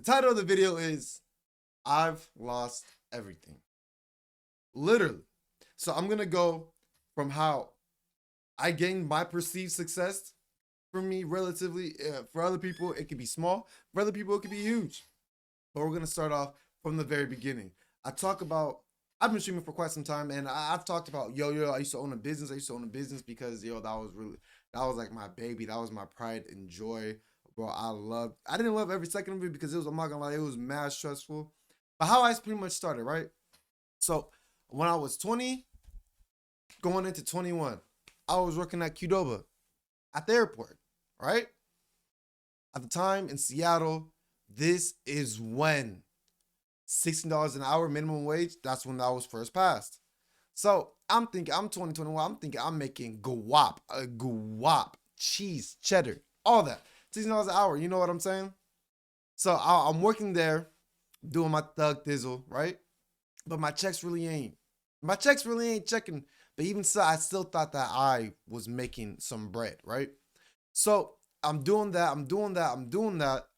The title of the video is I've Lost Everything. Literally. So I'm going to go from how I gained my perceived success. For me, relatively, for other people, it could be small. For other people, it could be huge. But we're going to start off from the very beginning. I talk about, I've been streaming for quite some time, and I've talked about, I used to own a business. I used to own a business because, that was like my baby. That was my pride and joy. Bro, I didn't love every second of it because I'm not gonna lie, it was mad stressful. But how I pretty much started, right? So when I was 20, going into 21, I was working at Qdoba at the airport, right? At the time in Seattle, this is when $16 an hour minimum wage, that's when that was first passed. So I'm thinking, I'm 2021, I'm thinking I'm making guap, cheese, cheddar, all that. $16 an hour, you know what I'm saying? So I'm working there, doing my thug thizzle, right? But my checks really ain't checking. But even so, I still thought that I was making some bread, right? So I'm doing that, I'm doing that.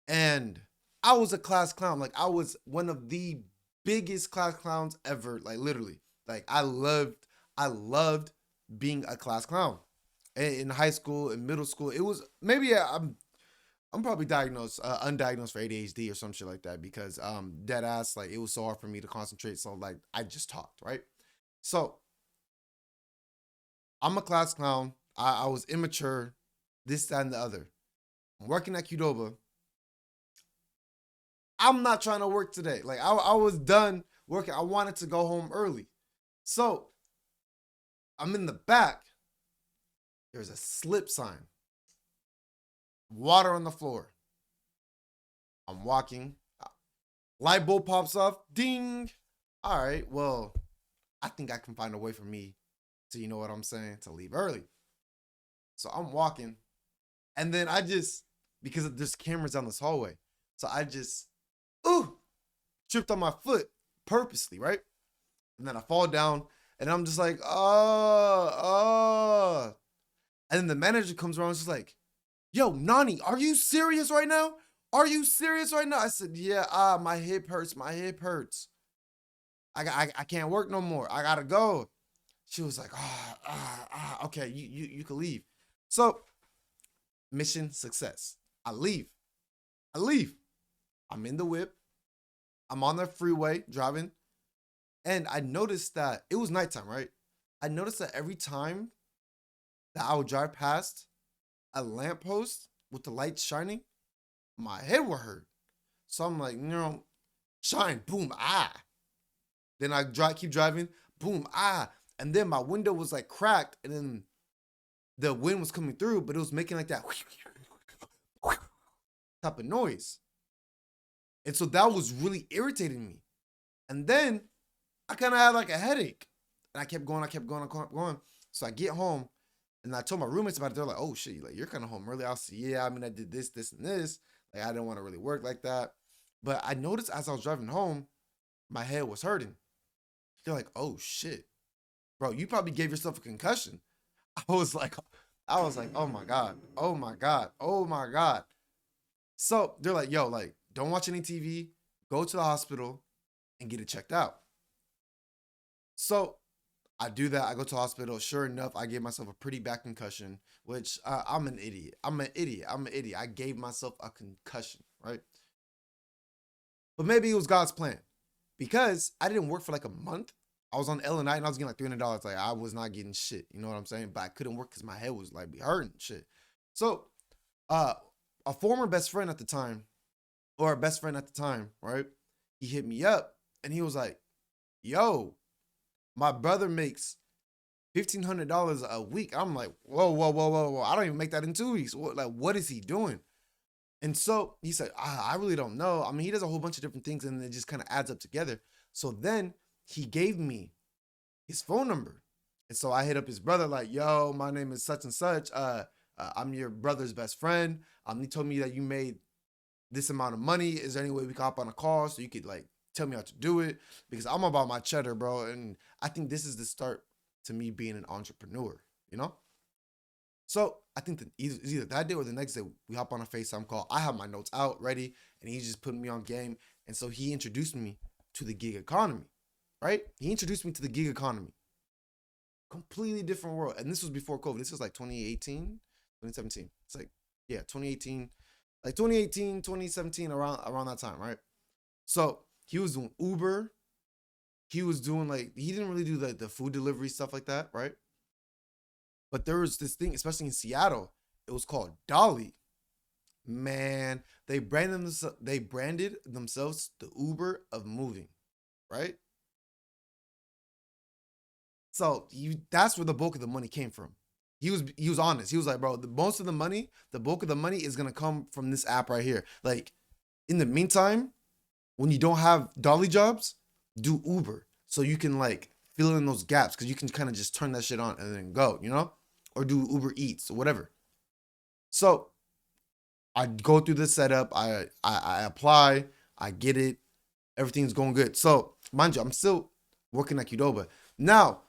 And I was a class clown. Like I was one of the biggest class clowns ever. Like literally. Like I loved being a class clown. In high school, in middle school, it was maybe I'm probably diagnosed, undiagnosed for ADHD or some shit like that because dead ass, like it was so hard for me to concentrate. So like I just talked, right? So I'm a class clown. I was immature, this, that, and the other. I'm working at Qdoba. I'm not trying to work today. Like I was done working. I wanted to go home early. So I'm in the back. There's a slip sign. Water on the floor. I'm walking. Light bulb pops off. Ding. All right. Well, I think I can find a way for me to, you know what I'm saying, to leave early. So I'm walking. And then because there's cameras down this hallway. So ooh, tripped on my foot purposely, right? And then I fall down and I'm just like, oh. And then the manager comes around and she's like, yo, Nani, are you serious right now? Are you serious right now? I said, yeah, my hip hurts. My hip hurts. I can't work no more. I gotta go. She was like, okay, you can leave. So, mission success. I leave. I leave. I'm in the whip. I'm on the freeway driving. And I noticed that it was nighttime, right? I noticed that every time that I would drive past a lamppost with the light shining, my head would hurt. So I'm like, shine, boom, ah. Then keep driving, boom, ah. And then my window was like cracked, and then the wind was coming through, but it was making like that type of noise. And so that was really irritating me. And then I kind of had like a headache. And I kept going, I kept going, I kept going. So I get home and I told my roommates about it. They're like, oh shit, like you're kind of home early. I was, yeah, I mean, I did this, this, and this. Like I didn't want to really work like that. But I noticed as I was driving home, my head was hurting. They're like, oh shit, bro, you probably gave yourself a concussion. I was like, oh my God, oh my God, oh my God. So they're like, yo, like, don't watch any TV, go to the hospital and get it checked out. So I do that. I go to the hospital. Sure enough, I gave myself a pretty bad concussion, which I'm an idiot. I'm an idiot. I'm an idiot. I gave myself a concussion, right? But maybe it was God's plan because I didn't work for like a month. I was on L and I was getting like $300. Like I was not getting shit. You know what I'm saying? But I couldn't work because my head was like be hurting shit. So uh, a former best friend at the time, or a best friend at the time, right? He hit me up and he was like, yo, my brother makes $1,500 a week. I'm like, whoa, whoa, whoa, whoa, whoa. I don't even make that in 2 weeks. What is he doing? And so he said, I really don't know. I mean, he does a whole bunch of different things and it just kind of adds up together. So then he gave me his phone number. And so I hit up his brother, like, yo, my name is such and such. I'm your brother's best friend. He told me that you made this amount of money. Is there any way we can hop on a call so you could like tell me how to do it? Because I'm about my cheddar, bro. And I think this is the start to me being an entrepreneur, you know? So I think that either that day or the next day, we hop on a FaceTime call. I have my notes out ready, and he just put me on game. And so he introduced me to the gig economy, right? He introduced me to the gig economy. Completely different world. And this was before COVID. This was like 2018, 2017. It's like, yeah, 2018, like 2018, 2017, around that time, right? So he was doing Uber. He was doing like, he didn't really do the food delivery stuff like that, right? But there was this thing, especially in Seattle, it was called Dolly. Man, they branded themselves the Uber of moving, right? So that's where the bulk of the money came from. He was honest. He was like, bro, most of the money, the bulk of the money is gonna come from this app right here. Like, in the meantime, when you don't have dolly jobs, do Uber so you can like fill in those gaps because you can kind of just turn that shit on and then go, or do Uber Eats or whatever. So I go through the setup. I apply. I get it. Everything's going good. So mind you, I'm still working at Qdoba. Now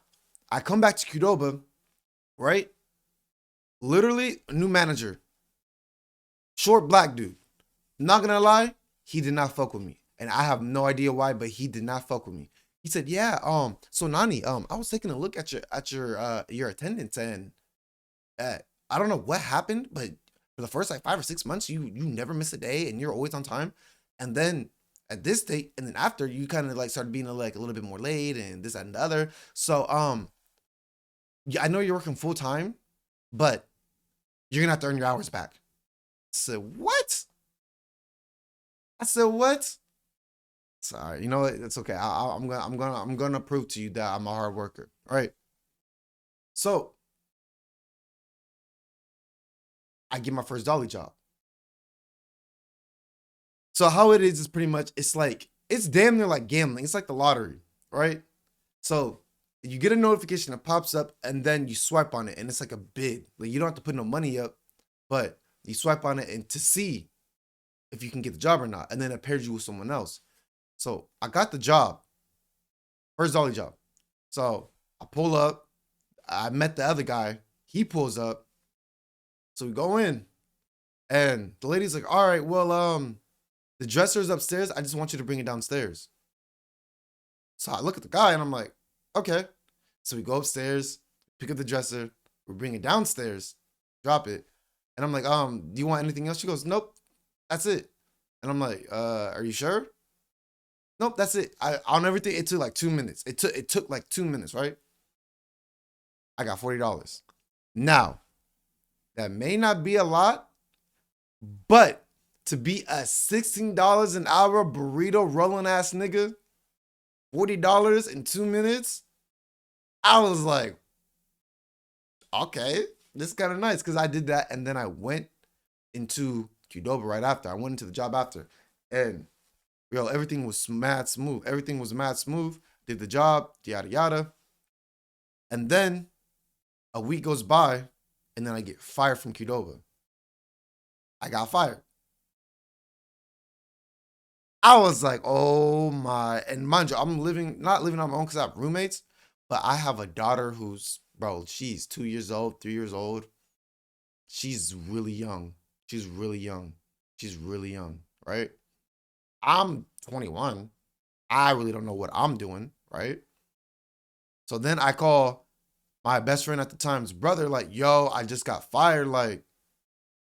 I come back to Qdoba, right? Literally a new manager, short black dude. Not gonna lie, he did not fuck with me, and I have no idea why, but he did not fuck with me. He said, "Yeah, so Nani, I was taking a look at your attendance, and uh, I don't know what happened, but for the first like 5 or 6 months, you never miss a day, and you're always on time, and then." At this date, and then after you kind of like started being like a little bit more late and this that, and the other. So yeah, I know you're working full time, but you're gonna have to earn your hours back. I said, what? I said, what? Sorry, you know what? It's okay. I'm gonna prove to you that I'm a hard worker. All right. So I get my first dolly job. So how it is pretty much it's damn near like gambling. It's like the lottery, right? So you get a notification that pops up and then you swipe on it and it's like a bid. Like you don't have to put no money up, but you swipe on it and to see if you can get the job or not. And then it pairs you with someone else. So I got the job, first dolly job. So I pull up, I met the other guy, he pulls up. So we go in and the lady's like, all right, well, the dresser's upstairs. I just want you to bring it downstairs. So I look at the guy and I'm like, okay. So we go upstairs, pick up the dresser, we bring it downstairs, drop it. And I'm like, do you want anything else? She goes, nope, that's it. And I'm like, are you sure? Nope, that's it. On everything, it took like 2 minutes. It took like 2 minutes, right? I got $40. Now, that may not be a lot, but to be a $16 an hour burrito rolling ass nigga, $40 in 2 minutes, I was like, okay, this is kind of nice because I did that and then I went into Qdoba right after. I went into the job after, and everything was mad smooth. Everything was mad smooth. Did the job, yada yada, and then a week goes by, and then I get fired from Qdoba. I got fired. I was like, oh my. And mind you, I'm not living on my own because I have roommates, but I have a daughter who's, bro, she's 2 years old, 3 years old. She's really young. She's really young. She's really young, right? I'm 21. I really don't know what I'm doing, right? So then I call my best friend at the time's brother, like, yo, I just got fired. Like,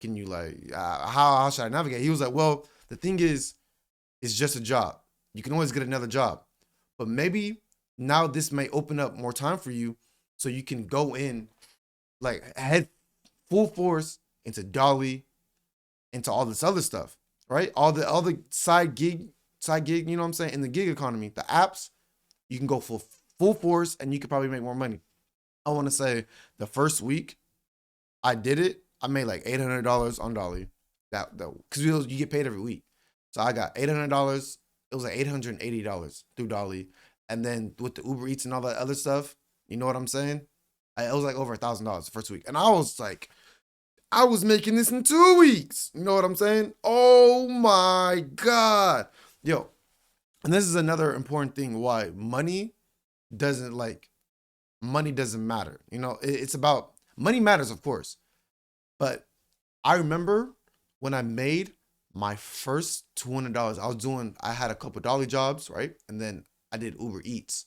can you, like, how should I navigate? He was like, well, the thing is, it's just a job. You can always get another job. But maybe now this may open up more time for you so you can go in, like, head full force into Dolly, into all this other stuff, right? All the side gig, you know what I'm saying? In the gig economy, the apps, you can go full force and you could probably make more money. I want to say the first week I did it, I made like $800 on Dolly. That because you get paid every week. So I got $800. It was like $880 through Dolly. And then with the Uber Eats and all that other stuff, you know what I'm saying? It was like over $1,000 the first week. And I was like, I was making this in 2 weeks. You know what I'm saying? Oh my God. Yo, and this is another important thing why money doesn't matter. You know, it's about money matters, of course. But I remember when I made my first $200. I had a couple dolly jobs, right? And then I did Uber Eats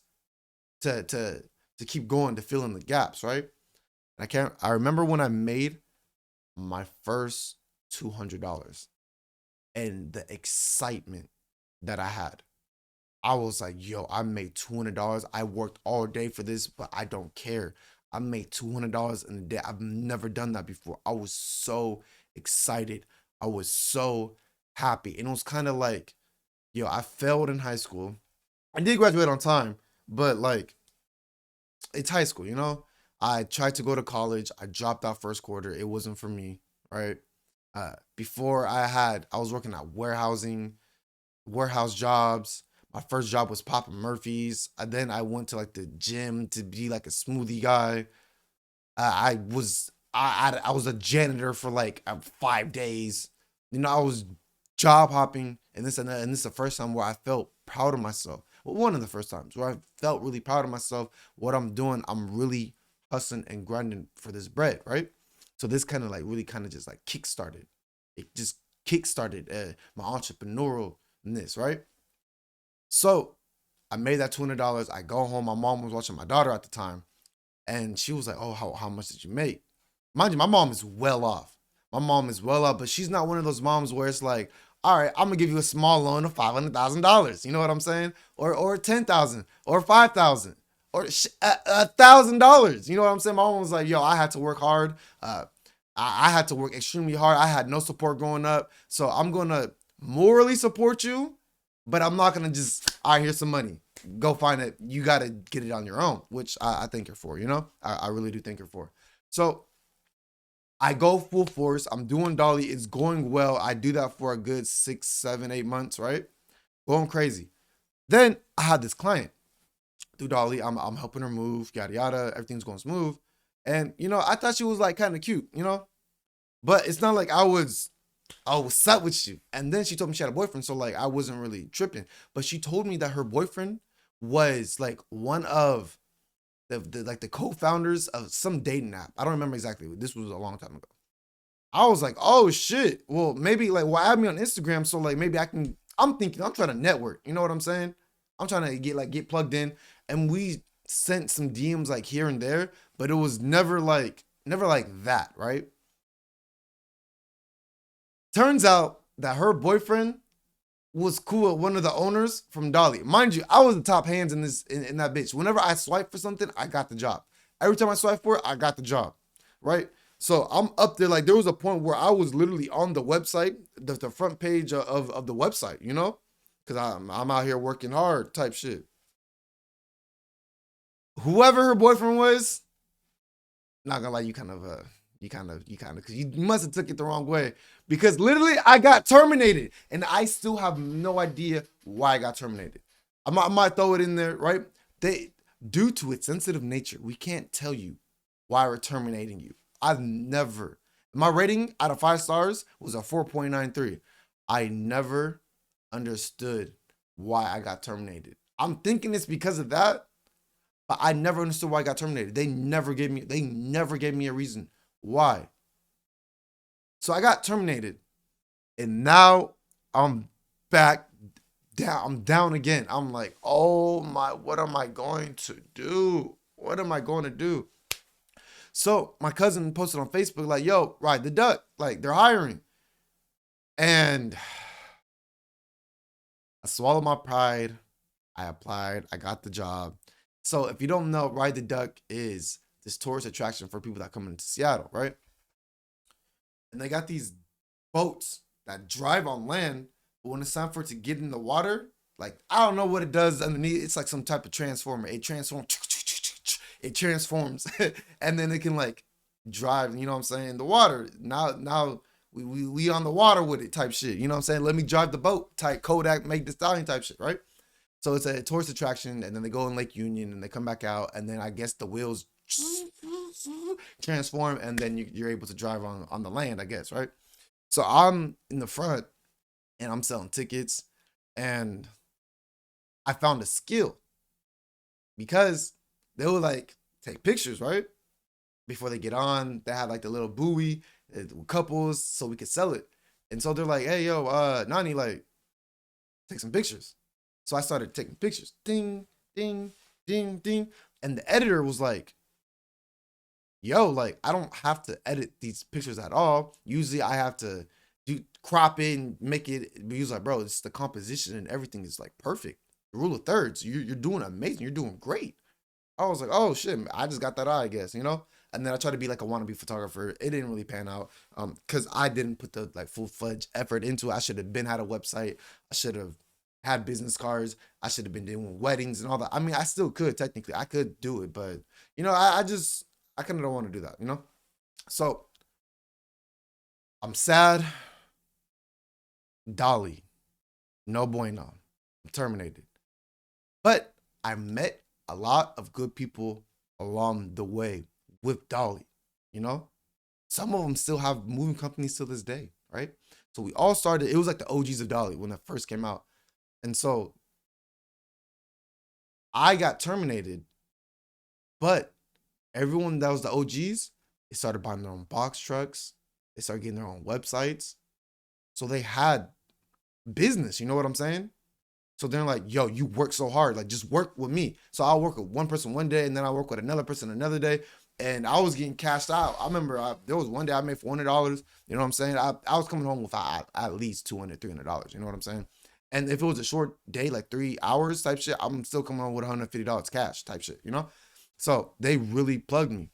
to to to keep going to fill in the gaps, right? And I remember when I made my first $200 and the excitement that I had. I was like, yo, I made $200. I worked all day for this, but I don't care. I made $200 in a day. I've never done that before. I was so excited. I was so happy. And it was kind of like, yo, I failed in high school. I did graduate on time, but like, it's high school, you know? I tried to go to college. I dropped out first quarter. It wasn't for me, right? Before I was working at warehouse jobs. My first job was Papa Murphy's. Then I went to like the gym to be like a smoothie guy. I was a janitor for like 5 days. You know, I was job hopping, and this and that. And this is the first time where I felt proud of myself. Well, one of the first times where I felt really proud of myself. What I'm doing, I'm really hustling and grinding for this bread, right? So this kind of like really kind of just like kickstarted. It just kickstarted my entrepreneurialness, right? So I made that $200. I go home. My mom was watching my daughter at the time, and she was like, "Oh, how much did you make?" Mind you, my mom is well off. My mom is well off, but she's not one of those moms where it's like, "All right, I'm gonna give you a small loan of $500,000." You know what I'm saying? Or 10,000, or 5,000, or $1,000. You know what I'm saying? My mom was like, "Yo, I had to work hard. I had to work extremely hard. I had no support growing up, so I'm gonna morally support you, but I'm not gonna just, all right, here's some money. Go find it. You gotta get it on your own," which I thank her for, you know? I really do thank her for. So I go full force. I'm doing Dolly. It's going well. I do that for a good 6, 7, 8 months, right? Going crazy. Then I had this client through Dolly. I'm helping her move, yada yada. Everything's going smooth. And you know, I thought she was like kind of cute, you know? But it's not like I was set with you. And then she told me she had a boyfriend, so like I wasn't really tripping. But she told me that her boyfriend was like one of the co-founders of some dating app. I don't remember exactly. This was a long time ago. I was like, oh shit. Well, maybe like add me on Instagram so like maybe I can. I'm thinking I'm trying to network. You know what I'm saying? I'm trying to get plugged in, and we sent some DMs like here and there, but it was never like that, right? Turns out that her boyfriend was cool with one of the owners from Dolly. Mind you, I was the top hands in that bitch. Whenever I swipe for something, I got the job. Every time I swipe for it, I got the job. Right? So I'm up there. Like there was a point where I was literally on the website, the front page of the website, you know? Cause I'm out here working hard type shit. Whoever her boyfriend was, not gonna lie, you kind of because you must have took it the wrong way, because literally I got terminated and I still have no idea why I got terminated. I might throw it in there, right? They, due to its sensitive nature, we can't tell you why we're terminating you. I've never, my rating out of 5 stars was a 4.93. I never understood why I got terminated. I'm thinking it's because of that, but I never understood why I got terminated. They never gave me a reason why. So I got terminated, and now I'm back down. I'm down again. I'm like, oh my, what am I going to do? What am I going to do? So my cousin posted on Facebook, like, yo, ride the duck. Like, they're hiring. And I swallowed my pride. I applied. I got the job. So if you don't know, Ride the Duck is this tourist attraction for people that come into Seattle, right? And they got these boats that drive on land, but when it's time for it to get in the water, like I don't know what it does underneath. It's like some type of transformer. It transforms, it transforms, and then it can like drive. You know what I'm saying? The water. Now we on the water with it type shit. You know what I'm saying? Let me drive the boat type Kodak make the stallion type shit, right? So it's a tourist attraction, and then they go in Lake Union, and they come back out, and then I guess the wheels transform, and then you're able to drive on the land, I guess, right? So I'm in the front, and I'm selling tickets, and I found a skill because they would like take pictures, right? Before they get on, they have like the little buoy, couples, so we could sell it. And so they're like, hey, yo, Nani, like, take some pictures. So I started taking pictures. Ding, ding, ding, ding. And the editor was like, yo, like, I don't have to edit these pictures at all. Usually I have to do crop it and make it. But he was like, bro, it's the composition and everything is like perfect. The rule of thirds, you're doing amazing. You're doing great. I was like, oh shit, I just got that eye, I guess, you know? And then I tried to be like a wannabe photographer. It didn't really pan out. Because I didn't put the like full-fledged effort into it. I should have been had a website. I should have had business cards. I should have been doing weddings and all that. I mean, I still could technically. I could do it, but I kind of don't want to do that, you know? So I'm sad. Dolly, no bueno. I'm terminated. But I met a lot of good people along the way with Dolly, you know? Some of them still have moving companies to this day, right? So we all started, it was like the OGs of Dolly when that first came out. And so I got terminated, but everyone that was the OGs, they started buying their own box trucks. They started getting their own websites. So they had business, you know what I'm saying? So they're like, yo, you work so hard. Like, just work with me. So I'll work with one person one day, and then I'll work with another person another day. And I was getting cashed out. I remember there was one day I made $400. You know what I'm saying? I was coming home with at least $200, $300. You know what I'm saying? And if it was a short day, like 3 hours type shit, I'm still coming home with $150 cash type shit, you know? So they really plugged me.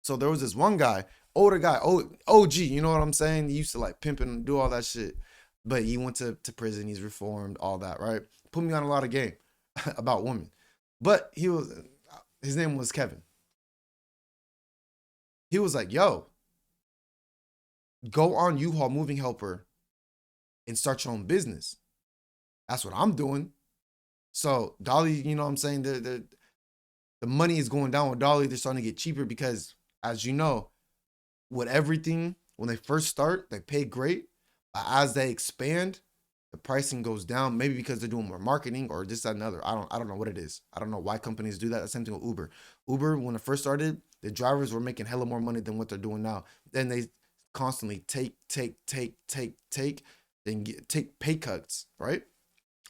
So there was this one guy, older guy, OG, you know what I'm saying? He used to like pimp and do all that shit. But he went to prison, he's reformed, all that, right? Put me on a lot of game about women. But his name was Kevin. He was like, yo, go on U-Haul Moving Helper and start your own business. That's what I'm doing. So Dolly, you know what I'm saying? The money is going down with Dolly. They're starting to get cheaper because, as you know, with everything, when they first start, they pay great. But as they expand, the pricing goes down. Maybe because they're doing more marketing or just another. I don't know what it is. I don't know why companies do that. The same thing with Uber. Uber, when it first started, the drivers were making hella more money than what they're doing now. Then they constantly take, then take pay cuts, right?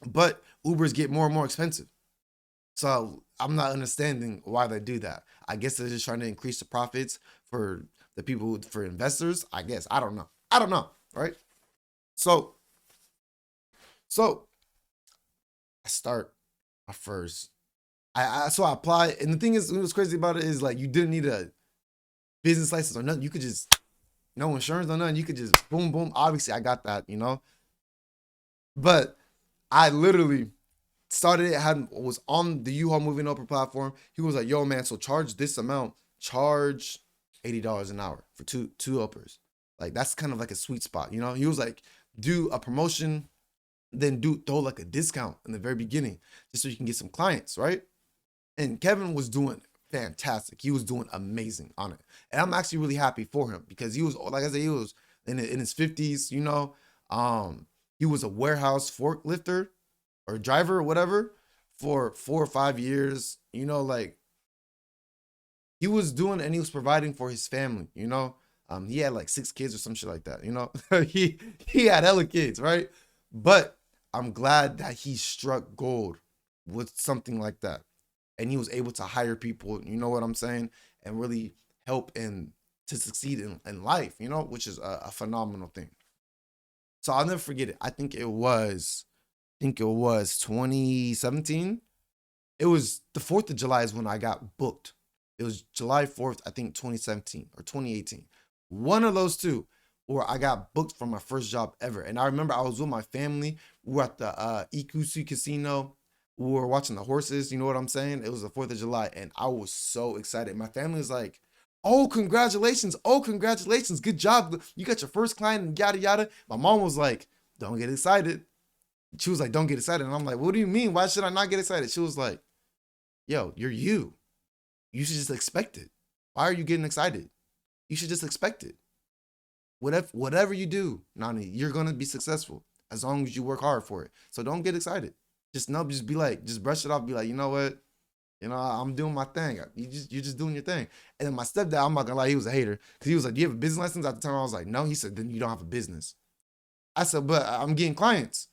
But Ubers get more and more expensive. So I'm not understanding why they do that. I guess they're just trying to increase the profits for the people, for investors. I guess. I don't know. I don't know. Right? So I start my first. So I apply, and the thing is, what's crazy about it is like you didn't need a business license or nothing. You could just no insurance or nothing. You could just boom, boom. Obviously, I got that, you know. But I literally started it, was on the U-Haul Moving Upper platform. He was like, yo, man, so charge this amount, charge $80 an hour for two uppers. Like, that's kind of like a sweet spot, you know? He was like, do a promotion, then throw like a discount in the very beginning, just so you can get some clients, right? And Kevin was doing fantastic. He was doing amazing on it. And I'm actually really happy for him because he was, like I said, he was in his 50s, you know? He was a warehouse forklifter or driver or whatever for 4 or 5 years, you know, like he was doing and he was providing for his family, you know. He had like 6 kids or some shit like that, you know. he had hella kids, right? But I'm glad that he struck gold with something like that. And he was able to hire people, you know what I'm saying, and really help to succeed in life, you know, which is a phenomenal thing. So I'll never forget it. I think it was 2017. It was the 4th of July is when I got booked. It was July 4th, I think 2017 or 2018. One of those two, where I got booked for my first job ever. And I remember I was with my family. We were at the EQC Casino. We were watching the horses. You know what I'm saying? It was the 4th of July. And I was so excited. My family was like, oh, congratulations. Oh, congratulations. Good job. You got your first client and yada, yada. My mom was like, don't get excited. She was like, don't get excited. And I'm like, what do you mean? Why should I not get excited? She was like, yo, you're you. You should just expect it. Why are you getting excited? You should just expect it. Whatever you do, Nani, you're going to be successful as long as you work hard for it. So don't get excited. Just be like, just brush it off. Be like, you know what? You know, I'm doing my thing. You're just doing your thing. And then my stepdad, I'm not gonna lie, he was a hater because he was like, "Do you have a business license?" At the time, I was like, "No." He said, "Then you don't have a business." I said, "But I'm getting clients."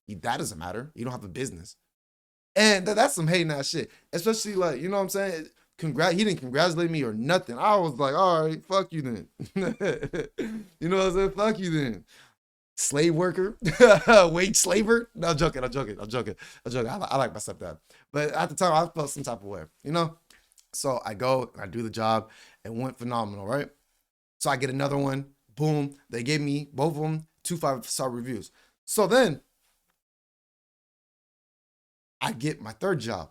That doesn't matter. You don't have a business. And that's some hating ass shit. Especially like, you know what I'm saying? He didn't congratulate me or nothing. I was like, all right, fuck you then. You know what I'm saying? Fuck you then. Slave worker, wage slaver. No, I'm joking. I like my stepdad. But at the time, I felt some type of way, you know? So I go and I do the job. It went phenomenal, right? So I get another one. Boom. They gave me both of them 2 5-star reviews. So then I get my third job.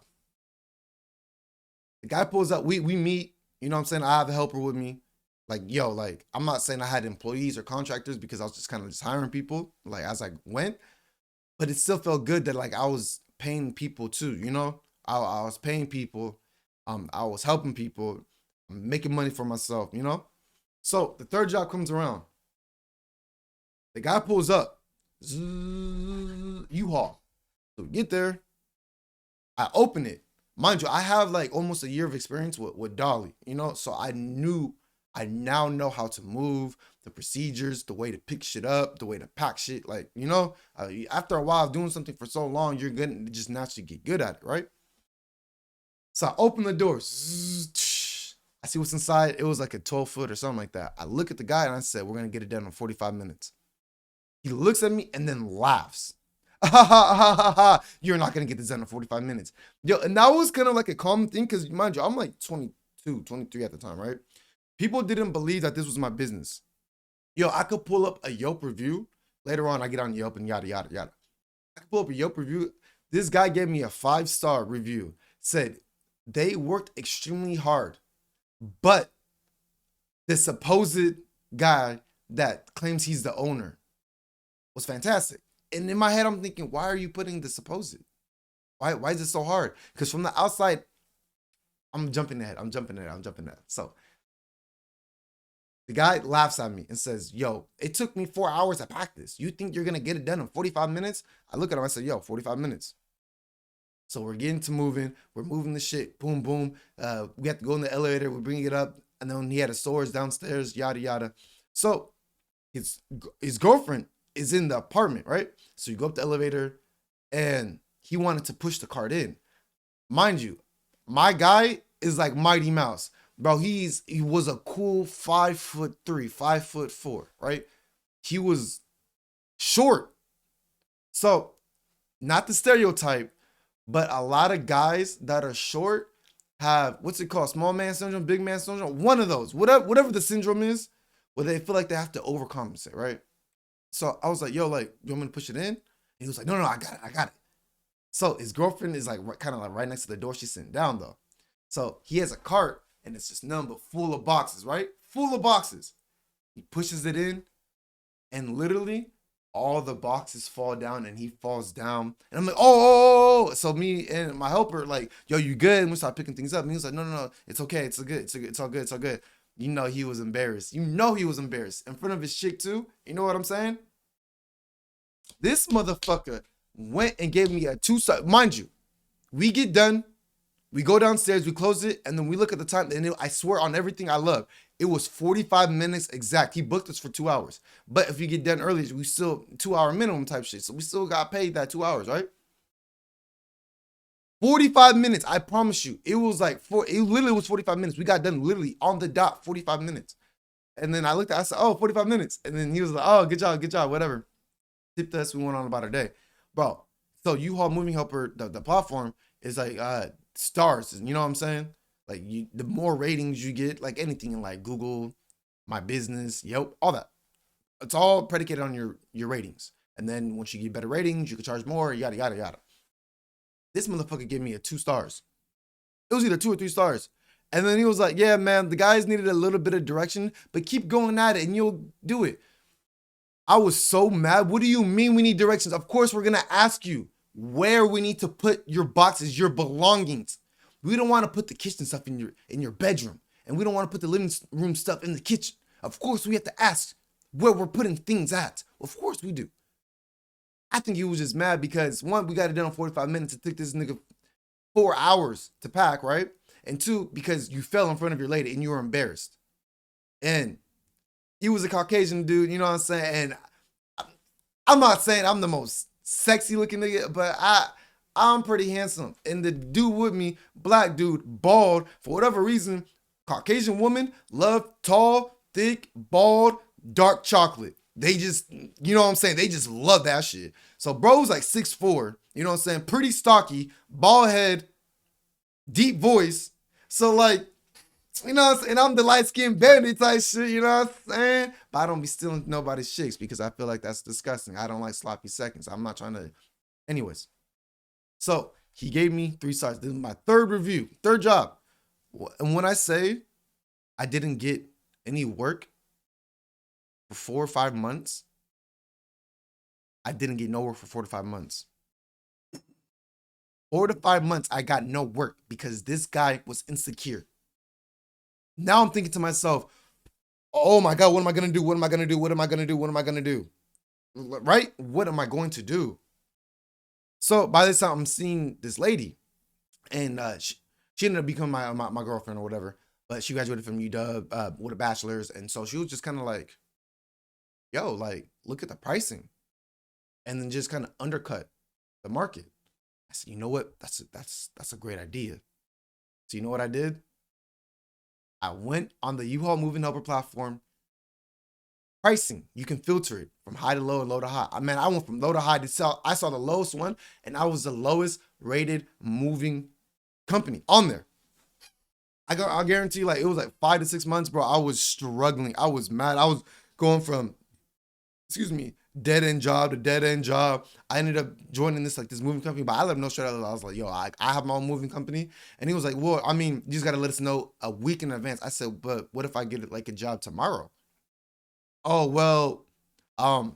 The guy pulls up, we meet, you know what I'm saying? I have a helper with me. Like, yo, like, I'm not saying I had employees or contractors because I was just kind of just hiring people, like, as I went. But it still felt good that, like, I was paying people too, you know? I was paying people. I was helping people. I'm making money for myself, you know? So the third job comes around. The guy pulls up. U-Haul. So we get there. I open it. Mind you, I have like almost a year of experience with Dolly, you know? So I now know how to move, the procedures, the way to pick shit up, the way to pack shit. Like, you know, after a while of doing something for so long, you're going to just naturally get good at it, right? So I open the door. I see what's inside. It was like a 12-foot or something like that. I look at the guy and I said, we're going to get it done in 45 minutes. He looks at me and then laughs. You're not going to get this done in 45 minutes. Yo, and that was kind of like a common thing because, mind you, I'm like 22, 23 at the time, right? People didn't believe that this was my business. Yo, I could pull up a Yelp review. Later on, I get on Yelp and yada, yada, yada. I could pull up a Yelp review. This guy gave me a 5-star review. Said they worked extremely hard, but the supposed guy that claims he's the owner was fantastic. And in my head, I'm thinking, why are you putting the supposed? Why is it so hard? Because from the outside, I'm jumping ahead. So the guy laughs at me and says, yo, it took me 4 hours to pack this. You think you're going to get it done in 45 minutes? I look at him, I said, yo, 45 minutes. So we're getting to moving. We're moving the shit. Boom, boom. We have to go in the elevator. We're bringing it up. And then he had a storage downstairs, yada, yada. So his girlfriend is in the apartment, right? So you go up the elevator and he wanted to push the cart in. Mind you, my guy is like Mighty Mouse. Bro, he was a cool 5'3", 5'4", right? He was short. So, not the stereotype, but a lot of guys that are short have, what's it called? Small man syndrome, big man syndrome? One of those. Whatever the syndrome is, where they feel like they have to overcompensate, right? So I was like, yo, like, you want me to push it in? And he was like, no, I got it. So his girlfriend is like kind of like right next to the door. She's sitting down though. So he has a cart and it's just nothing but full of boxes, right? Full of boxes. He pushes it in and literally all the boxes fall down and he falls down. And I'm like, oh. So me and my helper, like, yo, you good? And we start picking things up. And he was like, no, it's okay. It's all good. You know he was embarrassed. In front of his chick too. You know what I'm saying? This motherfucker went and gave me a 2-star. Mind you, we get done. We go downstairs, we close it, and then we look at the time. And I swear on everything I love, it was 45 minutes exact. He booked us for 2 hours. But if you get done early, we still 2-hour minimum type shit. So we still got paid that 2 hours, right? 45 minutes, I promise you. It was like, it literally was 45 minutes. We got done literally on the dot, 45 minutes. And then I looked at it, I said, oh, 45 minutes. And then he was like, oh, good job, whatever. Tipped us, we went on about our day. Bro, so U-Haul Moving Helper, the platform is like stars, you know what I'm saying? Like the more ratings you get, like anything in like Google, My Business, Yelp, all that. It's all predicated on your ratings. And then once you get better ratings, you can charge more, yada, yada, yada. This motherfucker gave me a 2 stars. It was either 2 or 3 stars. And then he was like, yeah, man, the guys needed a little bit of direction, but keep going at it and you'll do it. I was so mad. What do you mean we need directions? Of course, we're going to ask you where we need to put your boxes, your belongings. We don't want to put the kitchen stuff in your bedroom. And we don't want to put the living room stuff in the kitchen. Of course, we have to ask where we're putting things at. Of course we do. I think he was just mad because, one, we got it done in 45 minutes. It took this nigga 4 hours to pack, right? And two, because you fell in front of your lady and you were embarrassed. And he was a Caucasian dude, you know what I'm saying? And I'm not saying I'm the most sexy looking nigga, but I'm pretty handsome. And the dude with me, black dude, bald, for whatever reason, Caucasian woman, love tall, thick, bald, dark chocolate. They just, you know what I'm saying? They just love that shit. So bro's like 6'4", you know what I'm saying? Pretty stocky, bald head, deep voice. So like, you know what I'm saying? I'm the light-skinned bandit type shit, you know what I'm saying? But I don't be stealing nobody's chicks because I feel like that's disgusting. I don't like sloppy seconds. I'm not trying to. Anyways, so he gave me 3 stars. This is my third review, third job. And when I say I didn't get any work for 4 or 5 months, I didn't get no work for 4 to 5 months. 4 to 5 months, I got no work because this guy was insecure. Now I'm thinking to myself, oh my God, what am I going to do? What am I going to do? What am I going to do? What am I going to do? Right? What am I going to do? So by this time, I'm seeing this lady, and she ended up becoming my girlfriend or whatever. But she graduated from UW with a bachelor's, and so she was just kind of like, yo, like, look at the pricing, and then just kind of undercut the market. I said, you know what? That's a great idea. So you know what I did? I went on the U-Haul Moving Helper platform. Pricing, you can filter it from high to low and low to high. I mean, I went from low to high to sell. I saw the lowest one, and I was the lowest rated moving company on there. I guarantee you, like, it was like 5 to 6 months, bro. I was struggling. I was mad. I was going from, dead end job to dead end job. I ended up joining this moving company, but I let him know straight out. I was like, yo, I have my own moving company. And he was like, well, I mean, you just got to let us know a week in advance. I said, but what if I get like a job tomorrow? Oh, well, I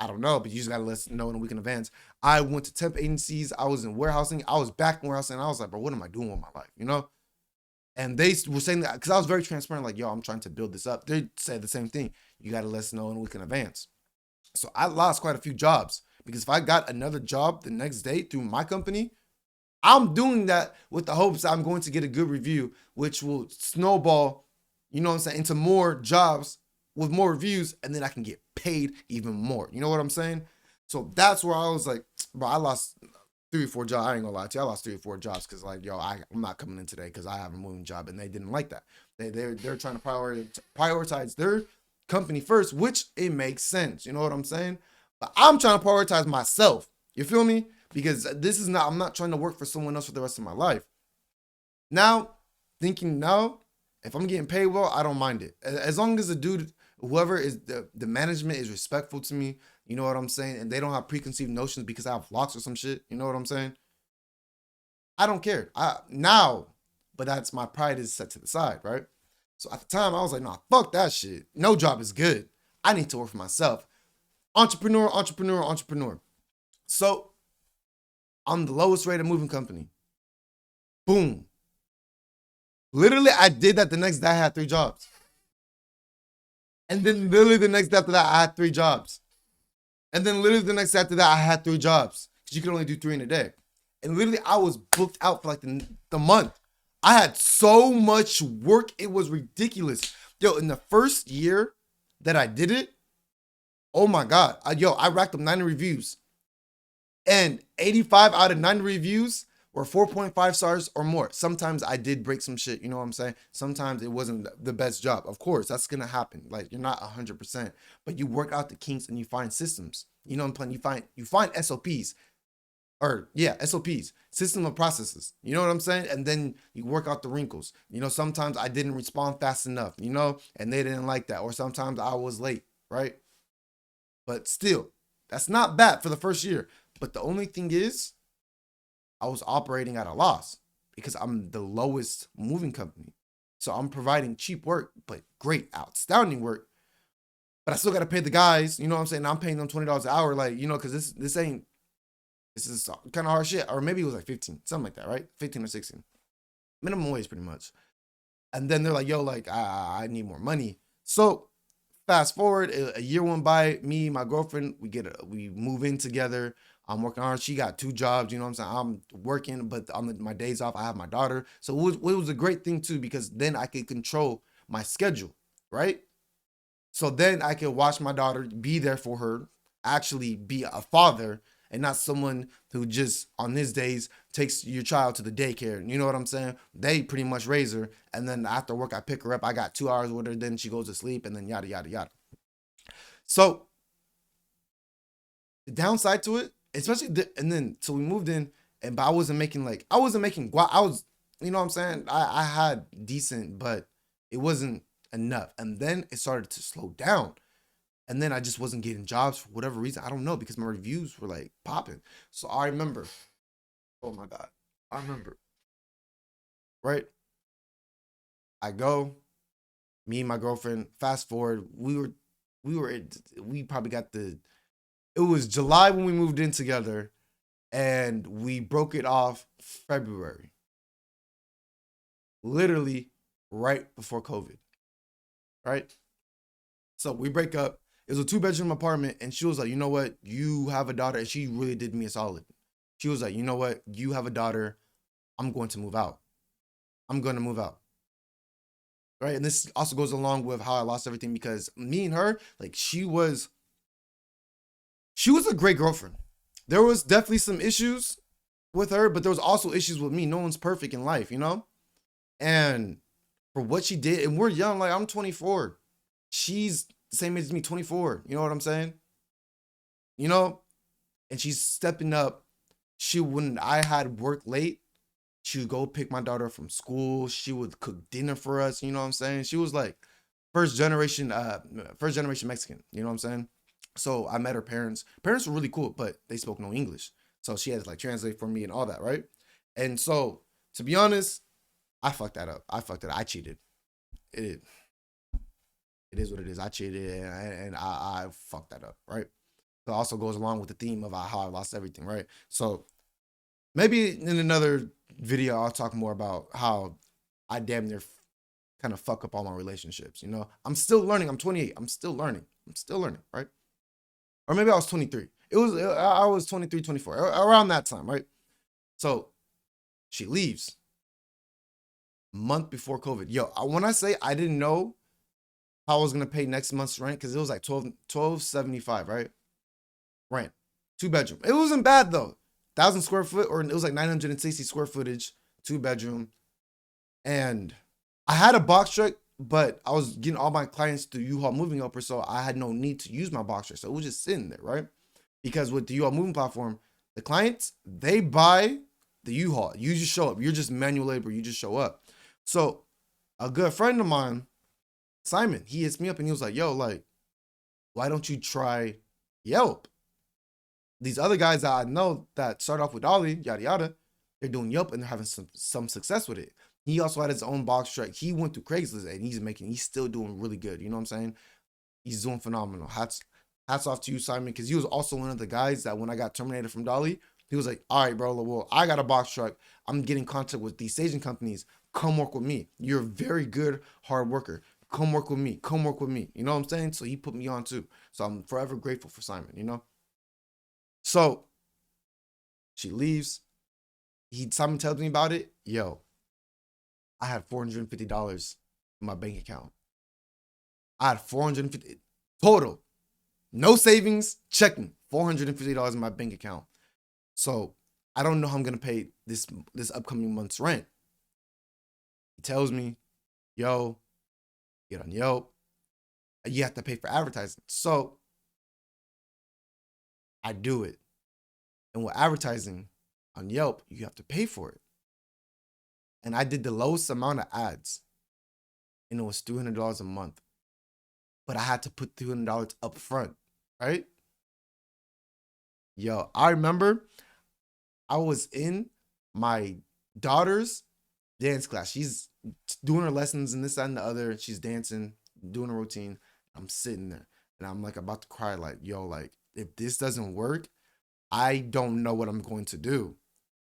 don't know, but you just got to let us know in a week in advance. I went to temp agencies. I was in warehousing. I was back in warehousing. And I was like, bro, what am I doing with my life? You know? And they were saying that because I was very transparent, like, yo, I'm trying to build this up. They said the same thing. You got to let us know in a week in advance. So I lost quite a few jobs because if I got another job the next day through my company, I'm doing that with the hopes I'm going to get a good review, which will snowball, you know what I'm saying, into more jobs with more reviews, and then I can get paid even more. You know what I'm saying? So that's where I was like, bro, I lost 3 or 4 jobs. I ain't gonna lie to you. I lost 3 or 4 jobs because, like, yo, I'm not coming in today because I have a moving job, and they didn't like that. They're trying to prioritize their company first, which it makes sense. You know what I'm saying? But I'm trying to prioritize myself. You feel me? Because I'm not trying to work for someone else for the rest of my life. Now, if I'm getting paid well, I don't mind it. As long as the dude, whoever is the management is respectful to me, you know what I'm saying? And they don't have preconceived notions because I have locks or some shit. You know what I'm saying? I don't care. But that's my pride is set to the side, right? So at the time, I was like, nah, fuck that shit. No job is good. I need to work for myself. Entrepreneur. So I'm the lowest rated moving company. Boom. Literally, I did that the next day. I had 3 jobs. And then literally the next day after that, I had 3 jobs. And then literally the next day after that, I had 3 jobs. Because you could only do 3 in a day. And literally, I was booked out for like the month. I had so much work. It was ridiculous. Yo, in the first year that I did it, oh my God. I racked up 90 reviews. And 85 out of 90 reviews were 4.5 stars or more. Sometimes I did break some shit, you know what I'm saying? Sometimes it wasn't the best job. Of course, that's going to happen. Like, you're not 100%. But you work out the kinks and you find systems. You know what I'm saying? You find SOPs. SOPs, system of processes. You know what I'm saying? And then you work out the wrinkles. You know, sometimes I didn't respond fast enough, you know, and they didn't like that. Or sometimes I was late, right? But still, that's not bad for the first year. But the only thing is, I was operating at a loss because I'm the lowest moving company. So I'm providing cheap work, but great, outstanding work. But I still got to pay the guys, you know what I'm saying? I'm paying them $20 an hour, like, you know, because this is kind of hard shit. Or maybe it was like 15, something like that, right? 15 or 16. Minimum wage, pretty much. And then they're like, yo, like, I need more money. So fast forward, a year went by, me, my girlfriend, we move in together. I'm working hard. She got 2 jobs. You know what I'm saying? I'm working, but on my days off, I have my daughter. So it was a great thing too because then I could control my schedule, right? So then I could watch my daughter, be there for her, actually be a father, and not someone who just on his days takes your child to the daycare. You know what I'm saying? They pretty much raise her, and then after work I pick her up. I got 2 hours with her, then she goes to sleep, and then yada yada yada. So the downside to it, especially and then so we moved in, and but I wasn't making I was, you know what I'm saying? I had decent, but it wasn't enough. And then it started to slow down. And then I just wasn't getting jobs for whatever reason. I don't know because my reviews were like popping. So I remember, oh my God, I remember, right? I go, me and my girlfriend, fast forward, we probably got it was July when we moved in together and we broke it off February, literally right before COVID, right? So we break up. It was a 2 bedroom apartment, and she was like, "You know what? You have a daughter," and she really did me a solid. She was like, "You know what? You have a daughter. I'm going to move out. I'm going to move out." Right, and this also goes along with how I lost everything because me and her, like, she was a great girlfriend. There was definitely some issues with her, but there was also issues with me. No one's perfect in life, you know. And for what she did, and we're young, like I'm 24. She's the same age as me, 24. You know what I'm saying? You know, and she's stepping up. She when I had work late, she would go pick my daughter from school. She would cook dinner for us. You know what I'm saying? She was like first generation, first generation Mexican. You know what I'm saying? So I met her parents. Parents were really cool, but they spoke no English. So she had to like translate for me and all that, right? And so to be honest, I fucked that up. I fucked it. I cheated. It it is what it is. I cheated and I fucked that up, right? So it also goes along with the theme of how I lost everything, right? So maybe in another video I'll talk more about how I damn near kind of fuck up all my relationships. You know, I'm still learning. I'm 28. I'm still learning. I'm still learning, right? Or maybe I was 23. I was 23, 24 around that time, right? So she leaves a month before COVID. Yo, when I say I didn't know how I was gonna pay next month's rent because it was like 1275, right? Rent, 2 bedroom. It wasn't bad though. 1,000 square foot, or it was like 960 square footage, 2 bedroom. And I had a box truck, but I was getting all my clients through U-Haul Moving Helper, so I had no need to use my box truck. So it was just sitting there, right? Because with the U-Haul Moving platform, the clients, they buy the U-Haul. You just show up. You're just manual labor. You just show up. So a good friend of mine, Simon, he hits me up and he was like, "Yo, like, why don't you try Yelp? These other guys that I know that start off with Dolly, yada yada, they're doing Yelp and they're having some success with it." He also had his own box truck. He went through Craigslist and he's still doing really good. You know what I'm saying? He's doing phenomenal. Hats off to you, Simon, because he was also one of the guys that when I got terminated from Dolly, he was like, "All right, bro, well, I got a box truck. I'm getting contact with these staging companies. Come work with me. You're a very good hard worker. Come work with me. Come work with me." You know what I'm saying? So he put me on too. So I'm forever grateful for Simon, you know? So she leaves. Simon tells me about it. Yo, I had $450 in my bank account. I had 450 total. No savings, checking. $450 in my bank account. So I don't know how I'm gonna pay this upcoming month's rent. He tells me, "Yo, get on Yelp. You have to pay for advertising." So I do it. And with advertising on Yelp, you have to pay for it. And I did the lowest amount of ads, and it was $300 a month. But I had to put $300 up front, right? Yo, I remember I was in my daughter's dance class. She's doing her lessons and this, that, and the other. She's dancing, doing a routine. I'm sitting there and I'm like about to cry, like, yo, like, if this doesn't work, I don't know what I'm going to do.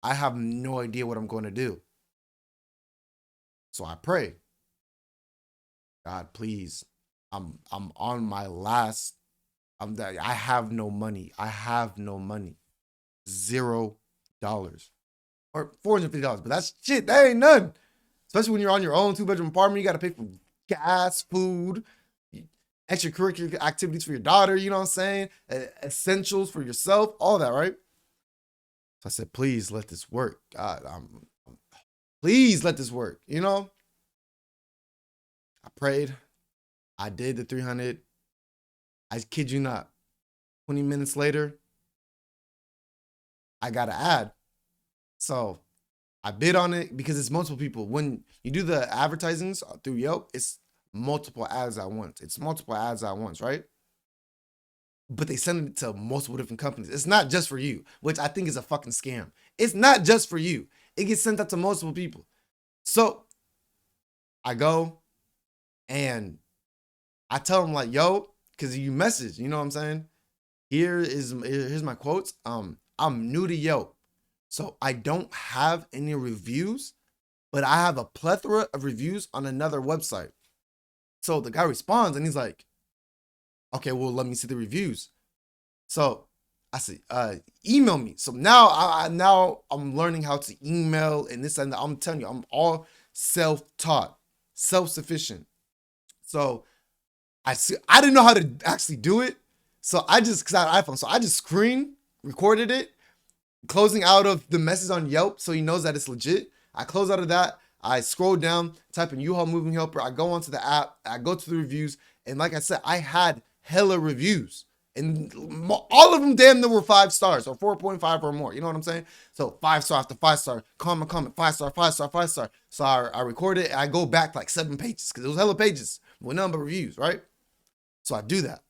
I have no idea what I'm going to do. So I pray, God, please. I'm on my last. I have no money. I have no money. $0 or $450. But that's shit. That ain't none. Especially when you're on your own 2-bedroom apartment, you got to pay for gas, food, extracurricular activities for your daughter. You know what I'm saying? Essentials for yourself, all that, right? So I said, please let this work. God, please let this work. You know, I prayed. I did the 300. I kid you not. 20 minutes later, I got an ad. So I bid on it because it's multiple people. When you do the advertisings through Yelp, it's multiple ads at once. It's multiple ads at once, right? But they send it to multiple different companies. It's not just for you, which I think is a fucking scam. It's not just for you. It gets sent out to multiple people. So I go and I tell them like, yo, because you message, you know what I'm saying? Here's my quotes. I'm new to Yelp, so I don't have any reviews, but I have a plethora of reviews on another website. So the guy responds and he's like, okay, well, let me see the reviews. So I said, email me. So now I'm learning how to email and this and that. I'm telling you, I'm all self-taught, self-sufficient. So I didn't know how to actually do it. So because I had an iPhone, so I just screen recorded it, closing out of the message on Yelp so he knows that it's legit. I close out of that. I scroll down, type in U-Haul Moving Helper. I go onto the app. I go to the reviews. And like I said, I had hella reviews. And all of them damn near were 5 stars or 4.5 or more. You know what I'm saying? So 5 star after 5 star, comment, 5 star, 5 star, 5 star. So I record it. I go back like 7 pages because it was hella pages with number of reviews, right? So I do that.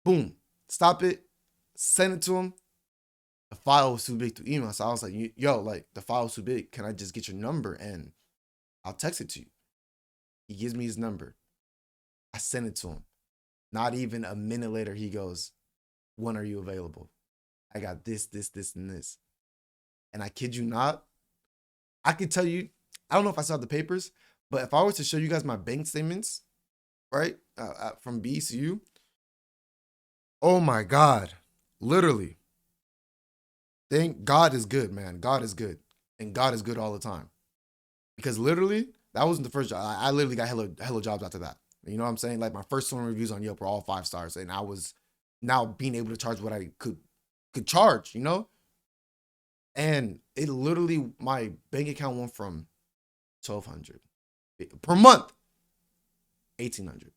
Boom. Stop it. Send it to him. The file was too big to email. So I was like, yo, like the file was too big. Can I just get your number and I'll text it to you? He gives me his number. I send it to him. Not even a minute later, he goes, when are you available? I got this, and this. And I kid you not, I could tell you, I don't know if I saw the papers, but if I was to show you guys my bank statements, right, from BCU, oh my God, literally. Thank God is good, man. God is good. And God is good all the time. Because literally, that wasn't the first job. I literally got hella jobs after that. You know what I'm saying? Like my first 1 reviews on Yelp were all 5 stars. And I was now being able to charge what I could charge, you know? And it literally, my bank account went from $1,200 per month, $1,800,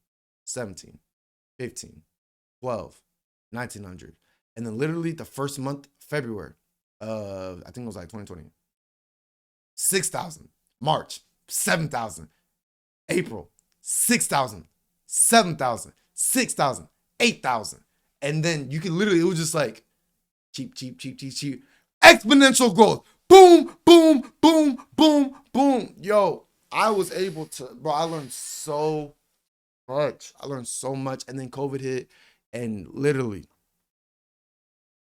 $1,700, $1,500, $1,200, $1,900. And then literally the first month, February, I think it was like 2020, 6,000. March, 7,000. April, 6,000, 7,000, 6,000, 8,000. And then you can literally, it was just like cheap. Exponential growth. Boom, boom, boom, boom, boom. Yo, I was able to, bro, I learned so much. And then COVID hit and literally,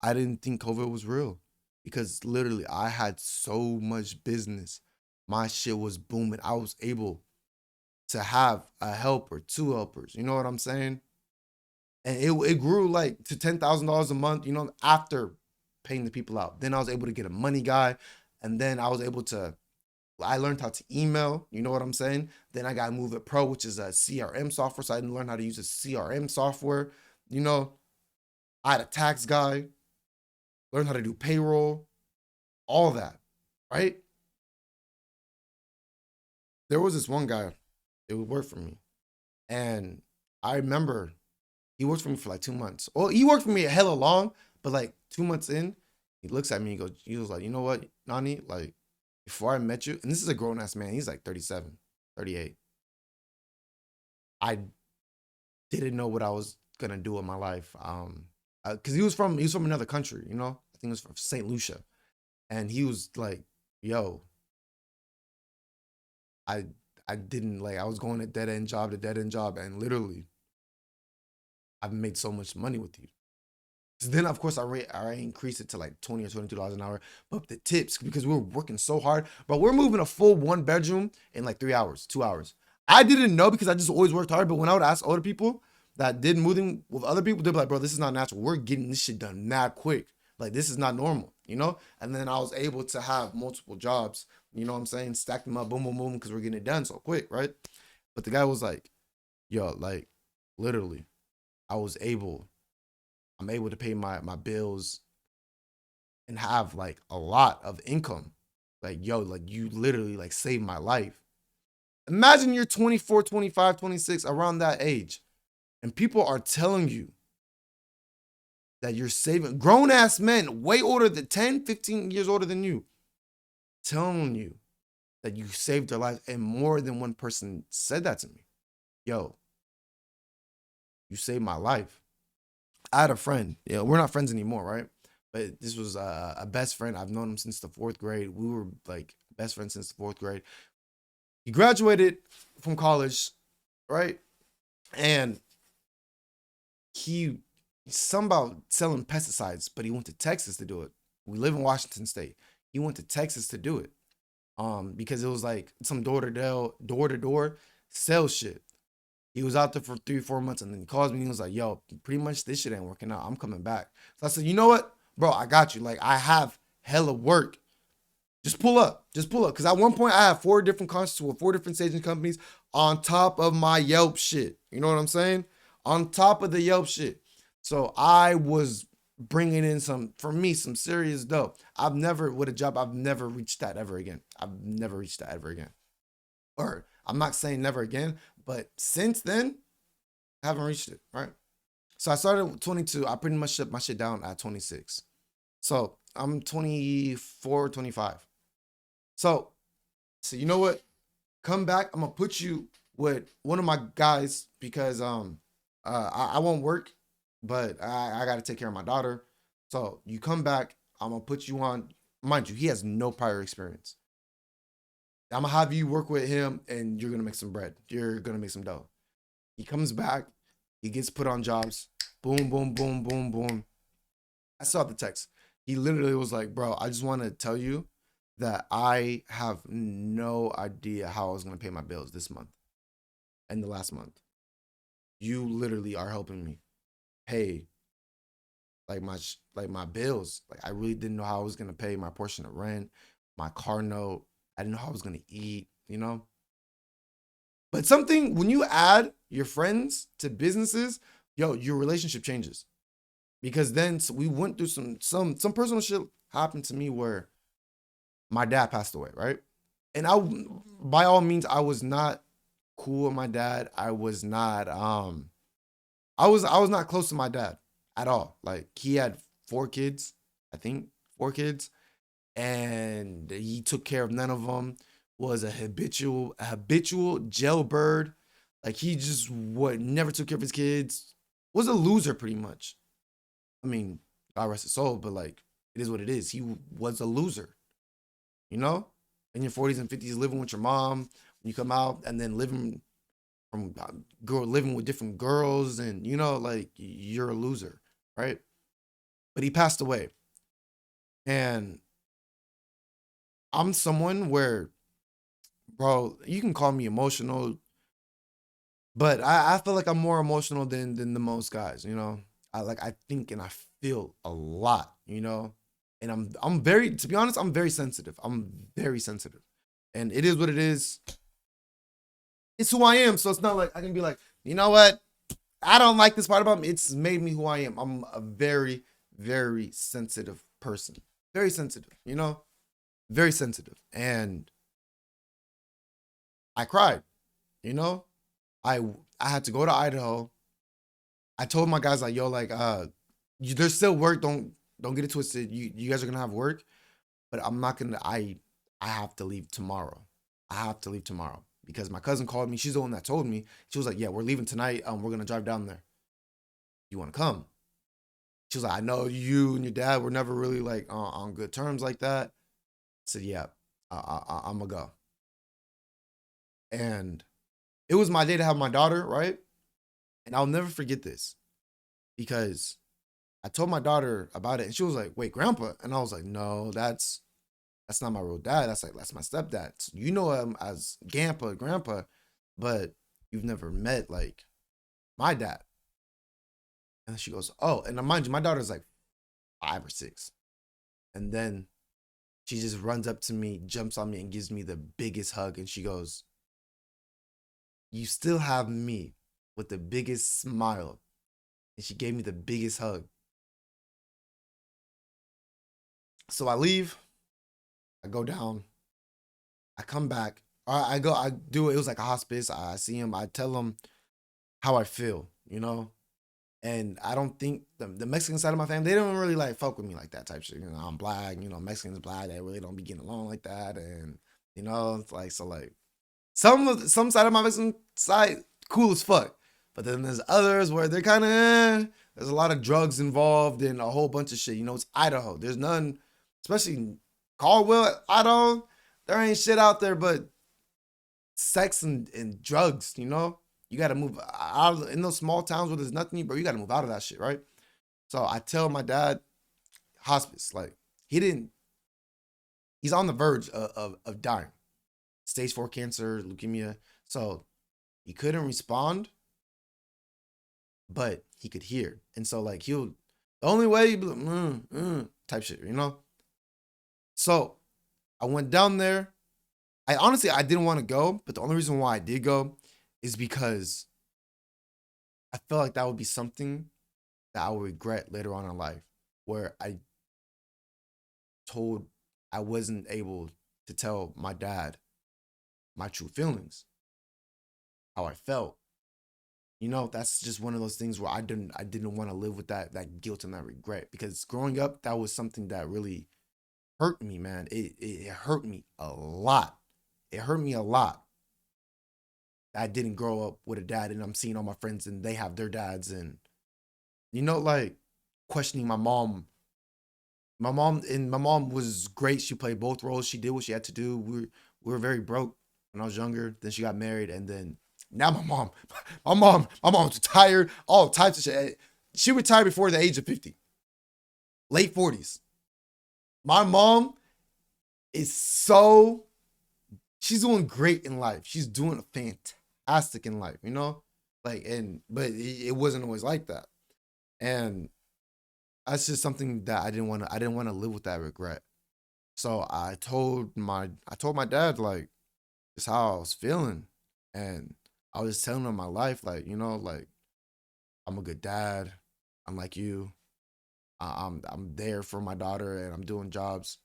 I didn't think COVID was real because literally I had so much business. My shit was booming. I was able to have a helper, 2 helpers. You know what I'm saying? And it grew like to $10,000 a month, you know, after paying the people out. Then I was able to get a money guy. And then I learned how to email. You know what I'm saying? Then I got Move It Pro, which is a CRM software. So I didn't learn how to use a CRM software. You know, I had a tax guy. Learn how to do payroll, all that, right? There was this one guy, it would work for me. And I remember he worked for me for like 2 months. Well, he worked for me a hella long, but like 2 months in, he looks at me and he was like, you know what, Nani, like before I met you, and this is a grown ass man, he's like 37, 38. I didn't know what I was gonna do with my life. Because he was from another country, you know? I think it was from St. Lucia. And he was like, yo, I didn't like, I was going to dead end job, and literally I've made so much money with you. So then of course I increased it to like $20 or $22 an hour. But the tips, because we were working so hard, but we're moving a full 1 bedroom in like 3 hours, 2 hours. I didn't know because I just always worked hard. But when I would ask other people that did moving with other people, they'd be like, bro, this is not natural. We're getting this shit done mad quick. Like, this is not normal. you know? And then I was able to have multiple jobs, you know what I'm saying? Stack them up, boom, boom, boom, because we're getting it done so quick, right? But the guy was like, yo, like literally, I was able, I'm able to pay my bills and have like a lot of income. Like, yo, like you literally like saved my life. Imagine you're 24, 25, 26, around that age, and people are telling you that you're saving grown ass men, way older than 10, 15 years older than you, telling you that you saved their life. And more than one person said that to me. Yo, you saved my life. I had a friend. Yeah, we're not friends anymore, right? But this was a best friend. I've known him since the fourth grade. We were like best friends since the fourth grade. He graduated from college, right? And he somehow selling pesticides, but he went to Texas to do it. We live in Washington State. He went to Texas to do it. Because it was like some door to door sales shit. He was out there for 3 or 4 months, and then he calls me and he was like, yo, pretty much this shit ain't working out. I'm coming back. So I said, you know what? Bro, I got you. Like, I have hella work. Just pull up. Just pull up. Because at one point, I had 4 different contracts with 4 different staging companies on top of my Yelp shit. You know what I'm saying? On top of the Yelp shit. So I was bringing in for me, some serious dough. With a job, I've never reached that ever again. I've never reached that ever again. Or I'm not saying never again, but since then, I haven't reached it, right? So I started with 22. I pretty much shut my shit down at 26. So I'm 24, 25. So, so you know what? Come back. I'm gonna put you with one of my guys because I won't work, but I gotta take care of my daughter. So you come back, I'm gonna put you on. Mind you, he has no prior experience. I'm gonna have you work with him and you're gonna make some bread. You're gonna make some dough. He comes back, he gets put on jobs. Boom, boom, boom, boom, boom. I saw the text. He literally was like, bro, I just want to tell you that I have no idea how I was gonna pay my bills this month and the last month. You literally are helping me pay like my bills. Like I really didn't know how I was gonna pay my portion of rent, my car note. I didn't know how I was gonna eat, you know? But something when you add your friends to businesses, yo, your relationship changes. Because then we went through some personal shit happened to me where my dad passed away, right? And I by all means I was not cool with my dad. I was not close to my dad at all. Like he had 4 kids, I think 4 kids, and he took care of none of them. Was a habitual jailbird. Like he just what never took care of his kids. Was a loser pretty much. I mean, God rest his soul, but like it is what it is. He was a loser, you know. In your 40s and 50s, living with your mom when you come out, and then living with different girls, and like you're a loser, right? But he passed away, and I'm someone where, bro, you can call me emotional, but I feel like I'm more emotional than the most guys, you know. I think and I feel a lot, you know. And I'm very to be honest, I'm very sensitive. I'm very sensitive. And it is what it is. It's who I am. So it's not like I can be like, you know what? I don't like this part about me. It's made me who I am. I'm a very, very sensitive person. Very sensitive, you know? Very sensitive. And I cried, you know? I I had to go to Idaho. I told my guys like, yo, like, there's still work. Don't get it twisted. You guys are gonna have work, but I'm not gonna. I have to leave tomorrow. I have to leave tomorrow because my cousin called me. She's the one that told me. She was like, yeah, we're leaving tonight. We're gonna drive down there. You want to come? She was like, I know you and your dad were never really like on good terms like that. I said, yeah, I'm gonna go. And it was my day to have my daughter, right? And I'll never forget this because I told my daughter about it, and she was like, "Wait, grandpa?" And I was like, "No, that's not my real dad. That's my stepdad. So you know him as grandpa, but you've never met like my dad." And she goes, "Oh," and mind you, my daughter's like 5 or 6, And then she just runs up to me, jumps on me, and gives me the biggest hug. And she goes, "You still have me," with the biggest smile. And she gave me the biggest hug. So I leave, I go down, I come back. I go, I do it. It was like a hospice. I see him, I tell him how I feel, you know? And I don't think the Mexican side of my family, they don't really like fuck with me like that type shit. You know, I'm black, you know, Mexicans black, they really don't be getting along like that. And, you know, it's like, so like, some side of my Mexican side, cool as fuck. But then there's others where they're kind of, there's a lot of drugs involved and a whole bunch of shit. You know, it's Idaho. There's none, especially Caldwell, Idaho. There ain't shit out there but sex and drugs, you know? You got to move out of, in those small towns where there's nothing, bro. You got to move out of that shit, right? So I tell my dad, hospice, like, he didn't, he's on the verge of dying. Stage 4 cancer, leukemia. So he couldn't respond, but he could hear. And so, like, the only way he'd be like, type shit, you know? So I went down there. I didn't want to go, but the only reason why I did go is because I felt like that would be something that I would regret later on in life, where told I wasn't able to tell my dad my true feelings, how I felt. You know, that's just one of those things where I didn't want to live with that guilt and that regret, because growing up, that was something that really hurt me, man. It hurt me a lot. It hurt me a lot. I didn't grow up with a dad, and I'm seeing all my friends and they have their dads, and you know, like, questioning my mom. My mom was great. She played both roles. She did what she had to do. We were very broke when I was younger. Then she got married, and then now my mom's retired. All types of shit. She retired before the age of 50, late 40s. My mom is so, she's doing great in life. She's doing fantastic in life, you know? Like, but it wasn't always like that. And that's just something that I didn't want to live with that regret. So I told my dad, like, just how I was feeling. And I was just telling him my life, like, you know, like, I'm a good dad. I'm like you. I'm there for my daughter and I'm doing jobs.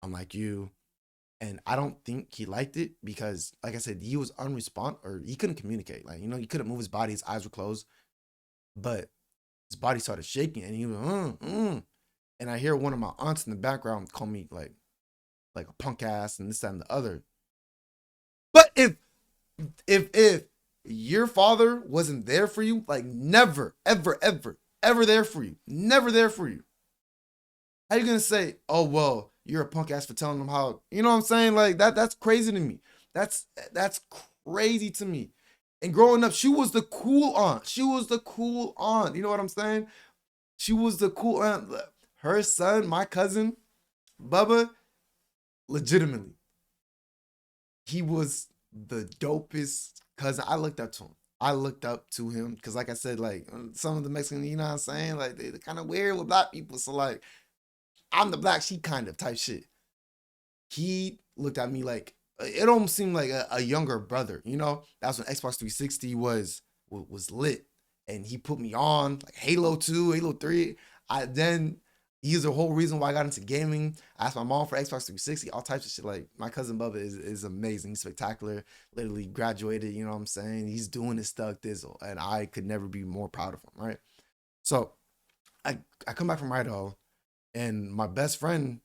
I'm like you. And I don't think he liked it because, like I said, he was unresponsive, or he couldn't communicate. Like, you know, he couldn't move his body. His eyes were closed, but his body started shaking, and he was, and I hear one of my aunts in the background call me like a punk ass and this, that, and the other. But if your father wasn't there for you, like, never, ever, ever, ever there for you, never there for you, how you gonna say, oh well, you're a punk ass for telling them how, you know what I'm saying? Like, that's crazy to me. That's crazy to me. And growing up, she was the cool aunt. She was the cool aunt. You know what I'm saying? She was the cool aunt. Her son, my cousin, Bubba, legitimately, he was the dopest cousin. I looked up to him. I looked up to him because, like I said, like, some of the Mexicans, you know what I'm saying? Like, they're kind of weird with black people. So, like, I'm the black sheep kind of type shit. He looked at me like, it almost seemed like a younger brother, you know? That's when Xbox 360 was lit. And he put me on like Halo 2, Halo 3. He's the whole reason why I got into gaming. I asked my mom for Xbox 360, all types of shit. Like, my cousin Bubba is amazing. He's spectacular. Literally graduated, you know what I'm saying? He's doing his stuff, Dizzle. And I could never be more proud of him, right? So I come back from Idaho, and my best friend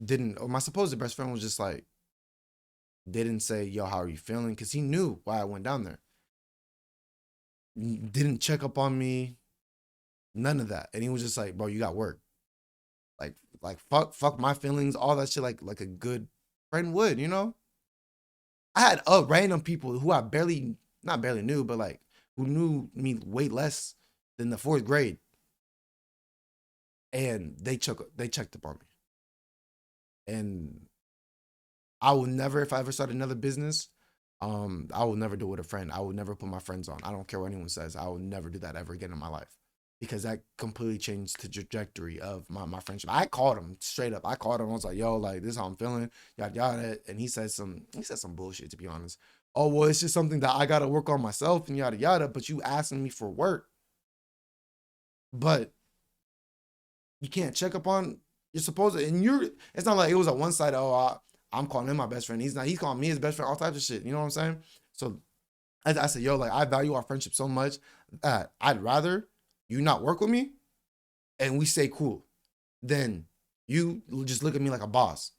didn't, or my supposed best friend was just like, didn't say, yo, how are you feeling? Because he knew why I went down there. Didn't check up on me, none of that. And he was just like, bro, you got work. Like fuck my feelings, all that shit, like a good friend would, you know? I had random people who I not barely knew, but like, who knew me way less than the fourth grade. And they checked up on me. And I will never, if I ever start another business, I will never do it with a friend. I will never put my friends on. I don't care what anyone says. I will never do that ever again in my life. because that completely changed the trajectory of my friendship. I called him straight up. I called him. I was like, "Yo, like this is how I'm feeling, yada yada." And he said some bullshit, to be honest. Oh well, it's just something that I gotta work on myself and yada yada. But you asking me for work, but you can't check up on. You're supposed to, and you're. It's not like it was a one side. Oh, I'm calling him my best friend. He's not. He's calling me his best friend. All types of shit. You know what I'm saying? So I said, yo, like I value our friendship so much that I'd rather you not work with me and we stay cool than you just look at me like a boss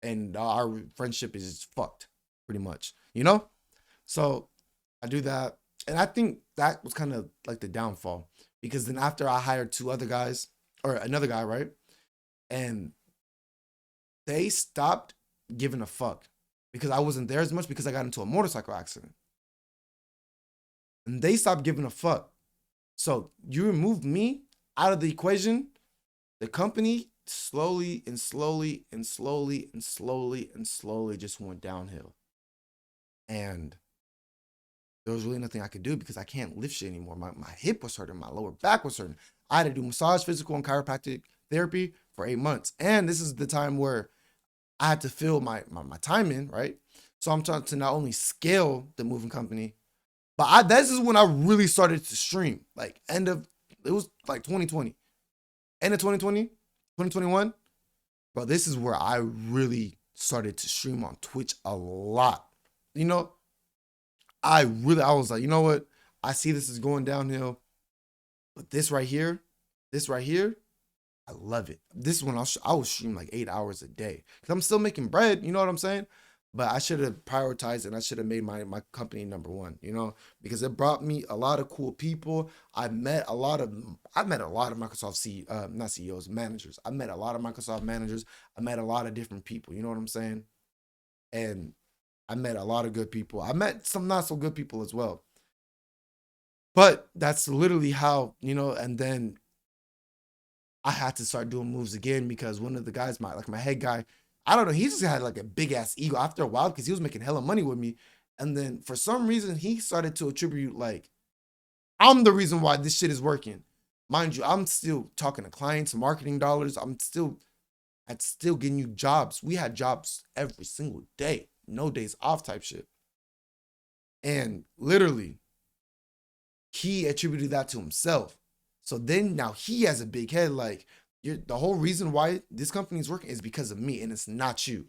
and our friendship is just fucked, pretty much. You know? So I do that. And I think that was kind of like the downfall because then after I hired two other guys or another guy, right? And they stopped giving a fuck because I wasn't there as much because I got into a motorcycle accident. And they stopped giving a fuck. So you remove me out of the equation, the company slowly and slowly and slowly and slowly and slowly just went downhill. And there was really nothing I could do because I can't lift shit anymore. My hip was hurting, my lower back was hurting. I had to do massage, physical, and chiropractic therapy for 8 months. And this is the time where I had to fill my time in, right? So I'm trying to not only scale the moving company, but this is when I really started to stream. Like it was like 2020. End of 2020, 2021. Bro, this is where I really started to stream on Twitch a lot. You know, I was like, you know what? I see this is going downhill, but this right here, I love it. This is when I was stream like 8 hours a day because I'm still making bread. You know what I'm saying? But I should have prioritized and I should have made my company number one. You know, because it brought me a lot of cool people. I met a lot of Microsoft not CEOs, managers. I met a lot of Microsoft managers. I met a lot of different people. You know what I'm saying? And I met a lot of good people. I met some not so good people as well. But that's literally how, and then I had to start doing moves again because one of the guys, my head guy, I don't know, he just had like a big ass ego after a while because he was making hella money with me. And then for some reason, he started to attribute like, I'm the reason why this shit is working. Mind you, I'm still talking to clients, marketing dollars. I'm still getting you jobs. We had jobs every single day, no days off type shit. And literally, he attributed that to himself. So then now he has a big head. Like, the whole reason why this company is working is because of me, and it's not you.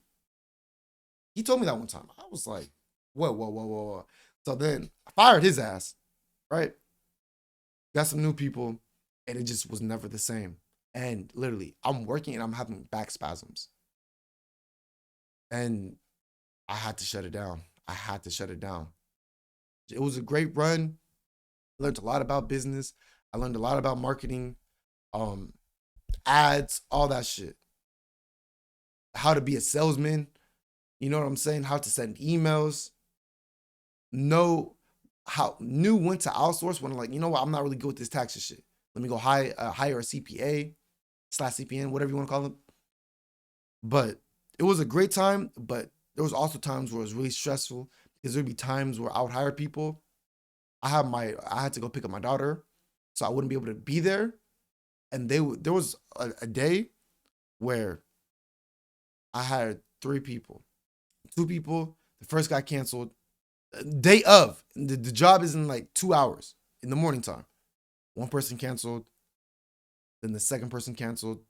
He told me that one time. I was like, whoa, whoa, whoa, whoa, whoa. So then I fired his ass, right? Got some new people, and it just was never the same. And literally, I'm working and I'm having back spasms. And I had to shut it down. I had to shut it down. It was a great run. I learned a lot about business. I learned a lot about marketing, um, ads, all that shit. How to be a salesman. You know what I'm saying? How to send emails. Know knew when to outsource when like, you know what, I'm not really good with this taxes shit. Let me go hire a CPA slash CPN, whatever you want to call it. But it was a great time, but there was also times where it was really stressful because there'd be times where I would hire people. I had to go pick up my daughter, so I wouldn't be able to be there. And there was a day where I hired three people, two people. The first got canceled. Day of the job is in like 2 hours in the morning time. One person canceled, then the second person canceled,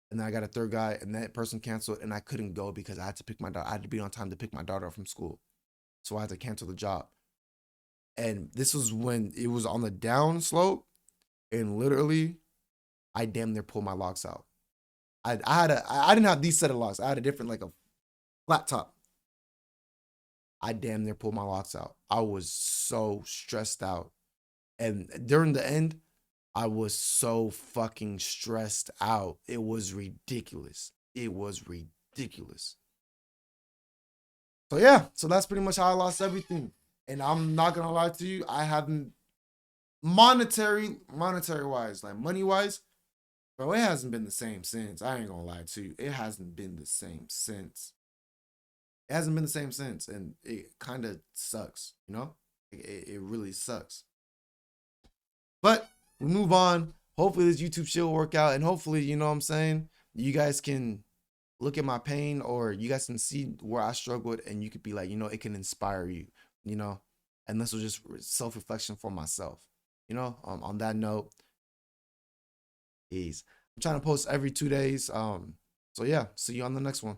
and then I got a third guy, and that person canceled, and I couldn't go because I had to pick my daughter. I had to be on time to pick my daughter up from school, so I had to cancel the job. And this was when it was on the down slope, and literally, I damn near pulled my locks out. I didn't have these set of locks. I had a different like a flat top. I damn near pulled my locks out. I was so stressed out. And during the end, I was so fucking stressed out. It was ridiculous. It was ridiculous. So yeah, so that's pretty much how I lost everything. And I'm not gonna lie to you, I haven't monetary wise, like money wise, bro, it hasn't been the same since. I ain't gonna lie to you. It hasn't been the same since. It hasn't been the same since. And it kind of sucks, you know? It really sucks. But we move on. Hopefully this YouTube shit will work out, and hopefully, you know what I'm saying, you guys can look at my pain, or you guys can see where I struggled, and you could be like, you know, it can inspire you, you know. And this was just self-reflection for myself, you know. On that note, is I'm trying to post every 2 days. So yeah, see you on the next one.